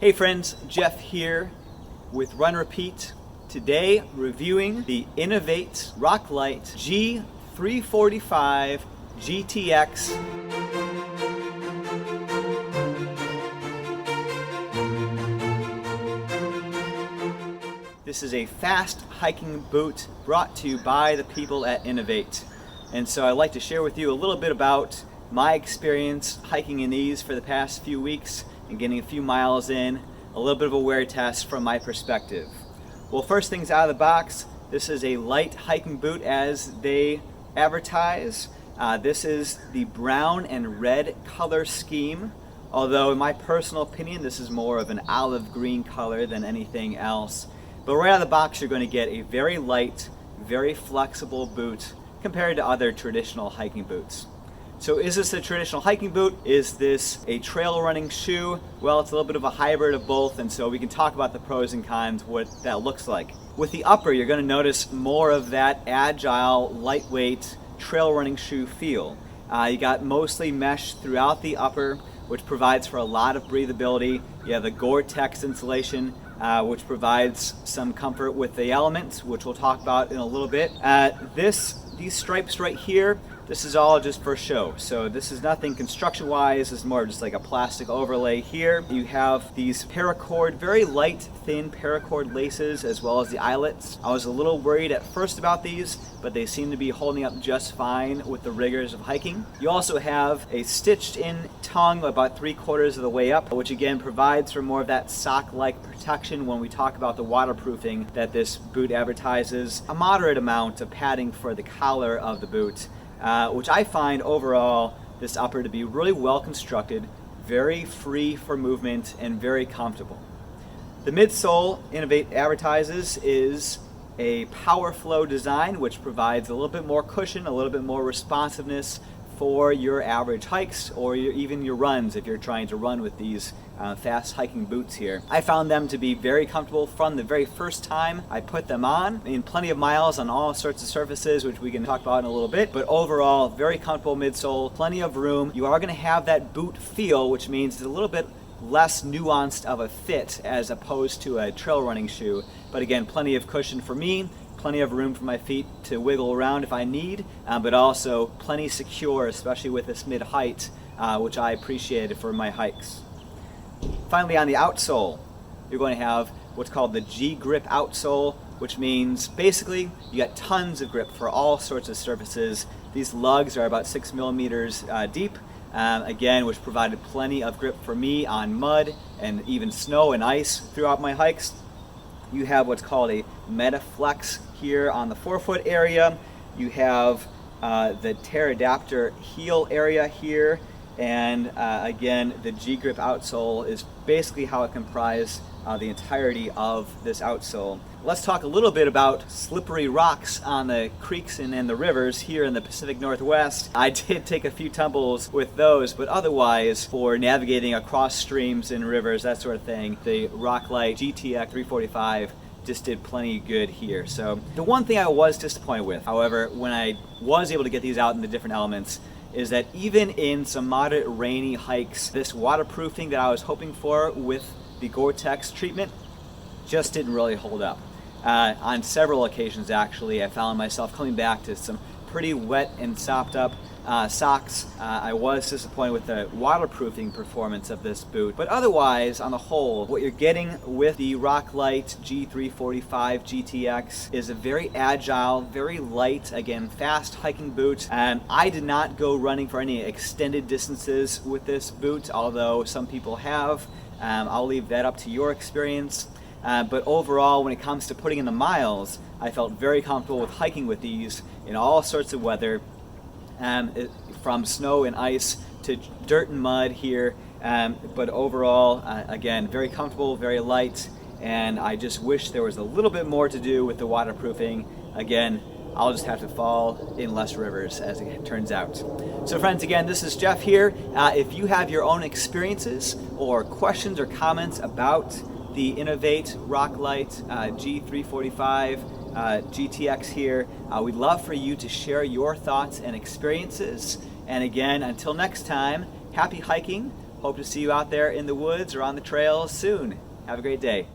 Hey friends, Jeff here with RunRepeat. Today reviewing the Inov-8 Roclite G 345 GTX. This is a fast hiking boot brought to you by the people at Inov-8. And so I'd like to share with you a little bit about my experience hiking in these for the past few weeks and getting a few miles in, a little bit of a wear test from my perspective. Well, first things out of the box, this is a light hiking boot as they advertise. This is the brown and red color scheme, although in my personal opinion this is more of an olive green color than anything else. But right out of the box you're going to get a very light, very flexible boot compared to other traditional hiking boots. So is this a traditional hiking boot? Is this a trail running shoe? Well, it's a little bit of a hybrid of both, and so we can talk about the pros and cons, what that looks like. With the upper, you're going to notice more of that agile, lightweight trail running shoe feel. You got mostly mesh throughout the upper, which provides for a lot of breathability. You have the Gore-Tex insulation, which provides some comfort with the elements, which we'll talk about in a little bit. These stripes right here, this is all just for show. So this is nothing construction-wise. This is more just like a plastic overlay here. You have these paracord, very light, thin paracord laces, as well as the eyelets. I was a little worried at first about these, but they seem to be holding up just fine with the rigors of hiking. You also have a stitched-in tongue about 3/4 of the way up, which again provides for more of that sock-like protection when we talk about the waterproofing that this boot advertises. A moderate amount of padding for the collar of the boot. Which I find overall this upper to be really well constructed, very free for movement, and very comfortable. The midsole Inov-8 advertises is a power flow design which provides a little bit more cushion, a little bit more responsiveness for your average hikes or even your runs if you're trying to run with these fast hiking boots here. I found them to be very comfortable from the very first time I put them on, in plenty of miles on all sorts of surfaces, which we can talk about in a little bit, but overall very comfortable midsole, plenty of room. You are going to have that boot feel, which means it's a little bit less nuanced of a fit as opposed to a trail running shoe, but again plenty of cushion for me, plenty of room for my feet to wiggle around if I need, but also plenty secure, especially with this mid-height, which I appreciated for my hikes. Finally, on the outsole, you're going to have what's called the G grip outsole, which means basically you got tons of grip for all sorts of surfaces. These lugs are about 6 millimeters deep, again, which provided plenty of grip for me on mud and even snow and ice throughout my hikes. You have what's called a Metaflex here on the forefoot area. You have the Pterodactyl heel area here, and again, the G-grip outsole is basically how it comprised the entirety of this outsole. Let's talk a little bit about slippery rocks on the creeks and the rivers here in the Pacific Northwest. I did take a few tumbles with those, but otherwise, for navigating across streams and rivers, that sort of thing, the Roclite GTX 345 just did plenty good here. So the one thing I was disappointed with, however, when I was able to get these out in the different elements, is that even in some moderate rainy hikes, this waterproofing that I was hoping for with the Gore-Tex treatment just didn't really hold up. On several occasions actually, I found myself coming back to some pretty wet and sopped up socks. I was disappointed with the waterproofing performance of this boot, but otherwise, on the whole, what you're getting with the Roclite G 345 GTX is a very agile, very light, again, fast hiking boot. I did not go running for any extended distances with this boot, although some people have. I'll leave that up to your experience. But overall, when it comes to putting in the miles, I felt very comfortable with hiking with these in all sorts of weather, from snow and ice to dirt and mud here. But overall, again, very comfortable, very light, and I just wish there was a little bit more to do with the waterproofing. Again, I'll just have to fall in less rivers, as it turns out. So friends, again, this is Jeff here. If you have your own experiences or questions or comments about the Inov-8 Roclite G345 GTX here, we'd love for you to share your thoughts and experiences. And again, until next time, happy hiking, Hope to see you out there in the woods or on the trails soon. Have a great day.